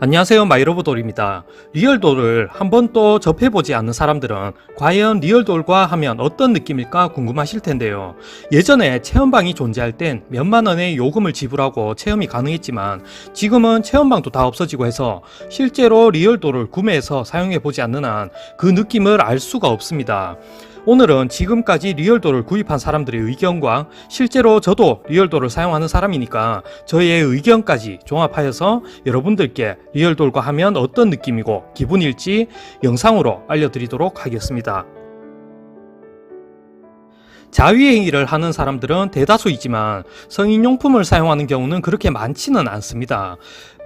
안녕하세요, 마이로보돌입니다. 리얼돌을 한 번도 접해보지 않는 사람들은 과연 리얼돌과 하면 어떤 느낌일까 궁금하실 텐데요. 예전에 체험방이 존재할 땐 몇만 원의 요금을 지불하고 체험이 가능했지만 지금은 체험방도 다 없어지고 해서 실제로 리얼돌을 구매해서 사용해보지 않는 한 그 느낌을 알 수가 없습니다. 오늘은 지금까지 리얼돌을 구입한 사람들의 의견과 실제로 저도 리얼돌을 사용하는 사람이니까 저의 의견까지 종합하여서 여러분들께 리얼돌과 하면 어떤 느낌이고 기분일지 영상으로 알려드리도록 하겠습니다. 자위행위를 하는 사람들은 대다수이지만 성인용품을 사용하는 경우는 그렇게 많지는 않습니다.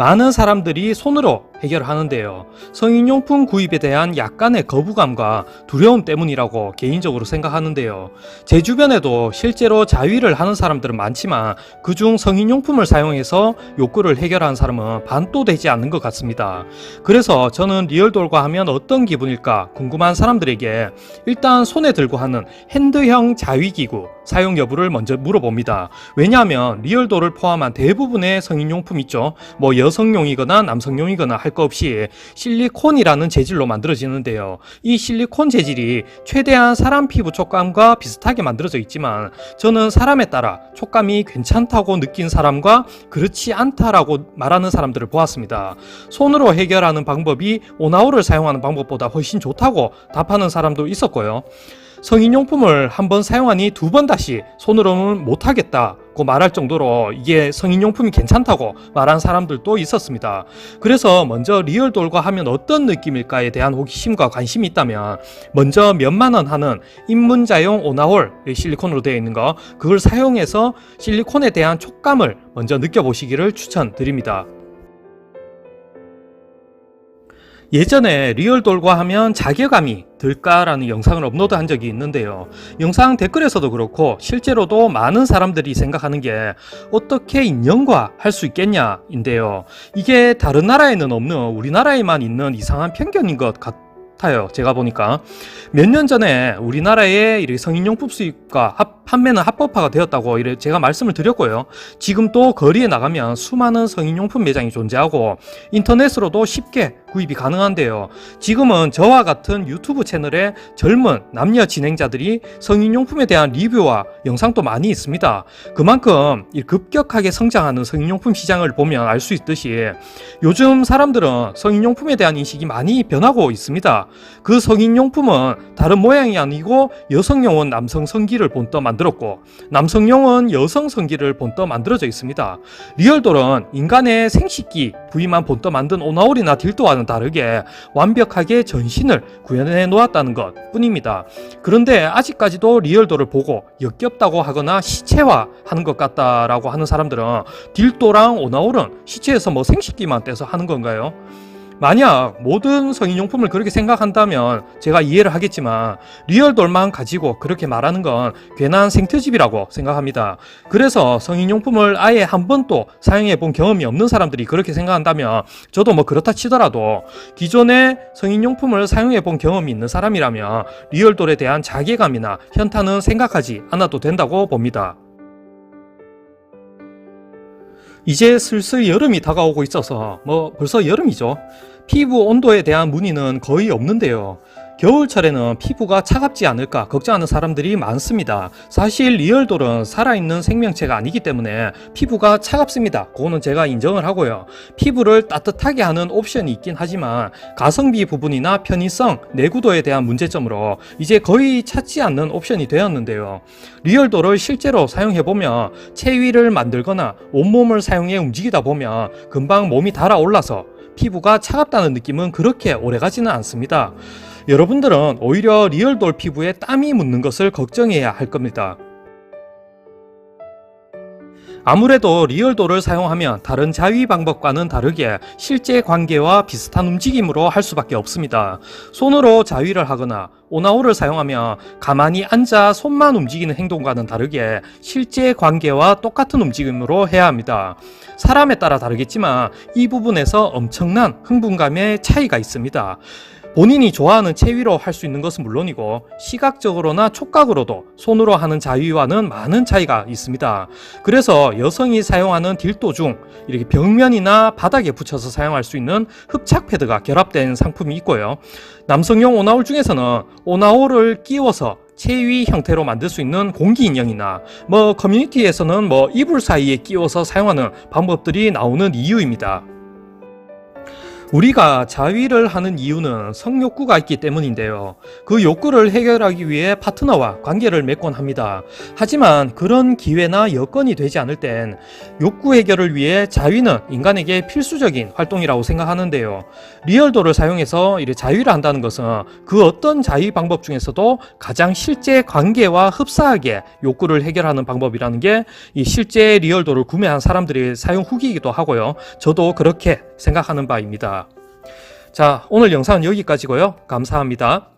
많은 사람들이 손으로 해결하는데요. 성인용품 구입에 대한 약간의 거부감과 두려움 때문이라고 개인적으로 생각하는데요. 제 주변에도 실제로 자위를 하는 사람들은 많지만 그중 성인용품을 사용해서 욕구를 해결하는 사람은 반도 되지 않는 것 같습니다. 그래서 저는 리얼돌과 하면 어떤 기분일까 궁금한 사람들에게 일단 손에 들고 하는 핸드형 자위기구 사용 여부를 먼저 물어봅니다. 왜냐하면 리얼돌을 포함한 대부분의 성인용품 있죠. 뭐 여성용이거나 남성용이거나 할 거 없이 실리콘이라는 재질로 만들어지는데요. 이 실리콘 재질이 최대한 사람 피부 촉감과 비슷하게 만들어져 있지만 저는 사람에 따라 촉감이 괜찮다고 느낀 사람과 그렇지 않다라고 말하는 사람들을 보았습니다. 손으로 해결하는 방법이 오나홀을 사용하는 방법보다 훨씬 좋다고 답하는 사람도 있었고요. 성인용품을 한번 사용하니 두 번 다시 손으로는 못하겠다고 말할 정도로 이게 성인용품이 괜찮다고 말한 사람들도 있었습니다. 그래서 먼저 리얼돌과 하면 어떤 느낌일까에 대한 호기심과 관심이 있다면 먼저 몇만 원 하는 입문자용 오나홀 실리콘으로 되어 있는 거 그걸 사용해서 실리콘에 대한 촉감을 먼저 느껴보시기를 추천드립니다. 예전에 리얼돌과 하면 자괴감이 들까라는 영상을 업로드한 적이 있는데요. 영상 댓글에서도 그렇고 실제로도 많은 사람들이 생각하는 게 어떻게 인형과 할 수 있겠냐인데요. 이게 다른 나라에는 없는 우리나라에만 있는 이상한 편견인 것 같아요. 제가 보니까 몇 년 전에 우리나라에 이렇게 성인용품 수입과 판매는 합법화가 되었다고 제가 말씀을 드렸고요. 지금 또 거리에 나가면 수많은 성인용품 매장이 존재하고 인터넷으로도 쉽게 구입이 가능한데요. 지금은 저와 같은 유튜브 채널에 젊은 남녀 진행자들이 성인용품에 대한 리뷰와 영상도 많이 있습니다. 그만큼 급격하게 성장하는 성인용품 시장을 보면 알 수 있듯이 요즘 사람들은 성인용품에 대한 인식이 많이 변하고 있습니다. 그 성인용품은 다른 모양이 아니고 여성용은 남성 성기를 본떠 만들었고 남성용은 여성 성기를 본떠 만들어져 있습니다. 리얼돌은 인간의 생식기 부위만 본떠 만든 오나홀이나 딜도와는 다르게 완벽하게 전신을 구현해 놓았다는 것 뿐입니다. 그런데 아직까지도 리얼돌을 보고 역겹다고 하거나 시체화하는 것 같다라고 하는 사람들은 딜도랑 오나홀은 시체에서 뭐 생식기만 떼서 하는 건가요? 만약 모든 성인용품을 그렇게 생각한다면 제가 이해를 하겠지만 리얼돌만 가지고 그렇게 말하는 건 괜한 생트집이라고 생각합니다. 그래서 성인용품을 아예 한 번도 사용해 본 경험이 없는 사람들이 그렇게 생각한다면 저도 뭐 그렇다 치더라도 기존에 성인용품을 사용해 본 경험이 있는 사람이라면 리얼돌에 대한 자괴감이나 현타는 생각하지 않아도 된다고 봅니다. 이제 슬슬 여름이 다가오고 있어서 벌써 여름이죠. 피부 온도에 대한 문의는 거의 없는데요. 겨울철에는 피부가 차갑지 않을까 걱정하는 사람들이 많습니다. 사실 리얼돌은 살아있는 생명체가 아니기 때문에 피부가 차갑습니다. 그거는 제가 인정을 하고요. 피부를 따뜻하게 하는 옵션이 있긴 하지만 가성비 부분이나 편의성, 내구도에 대한 문제점으로 이제 거의 찾지 않는 옵션이 되었는데요. 리얼돌을 실제로 사용해보면 체위를 만들거나 온몸을 사용해 움직이다 보면 금방 몸이 달아올라서 피부가 차갑다는 느낌은 그렇게 오래가지는 않습니다. 여러분들은 오히려 리얼돌 피부에 땀이 묻는 것을 걱정해야 할 겁니다. 아무래도 리얼돌을 사용하면 다른 자위 방법과는 다르게 실제 관계와 비슷한 움직임으로 할 수밖에 없습니다. 손으로 자위를 하거나 오나홀을 사용하면 가만히 앉아 손만 움직이는 행동과는 다르게 실제 관계와 똑같은 움직임으로 해야 합니다. 사람에 따라 다르겠지만 이 부분에서 엄청난 흥분감의 차이가 있습니다. 본인이 좋아하는 체위로 할 수 있는 것은 물론이고 시각적으로나 촉각으로도 손으로 하는 자위와는 많은 차이가 있습니다. 그래서 여성이 사용하는 딜도 중 이렇게 벽면이나 바닥에 붙여서 사용할 수 있는 흡착 패드가 결합된 상품이 있고요. 남성용 오나홀 중에서는 오나홀을 끼워서 체위 형태로 만들 수 있는 공기 인형이나 커뮤니티에서는 이불 사이에 끼워서 사용하는 방법들이 나오는 이유입니다. 우리가 자위를 하는 이유는 성욕구가 있기 때문인데요. 그 욕구를 해결하기 위해 파트너와 관계를 맺곤 합니다. 하지만 그런 기회나 여건이 되지 않을 땐 욕구 해결을 위해 자위는 인간에게 필수적인 활동이라고 생각하는데요. 리얼도를 사용해서 자위를 한다는 것은 그 어떤 자위 방법 중에서도 가장 실제 관계와 흡사하게 욕구를 해결하는 방법이라는 게 이 실제 리얼도를 구매한 사람들의 사용 후기이기도 하고요. 저도 그렇게 생각하는 바입니다. 자, 오늘 영상은 여기까지고요. 감사합니다.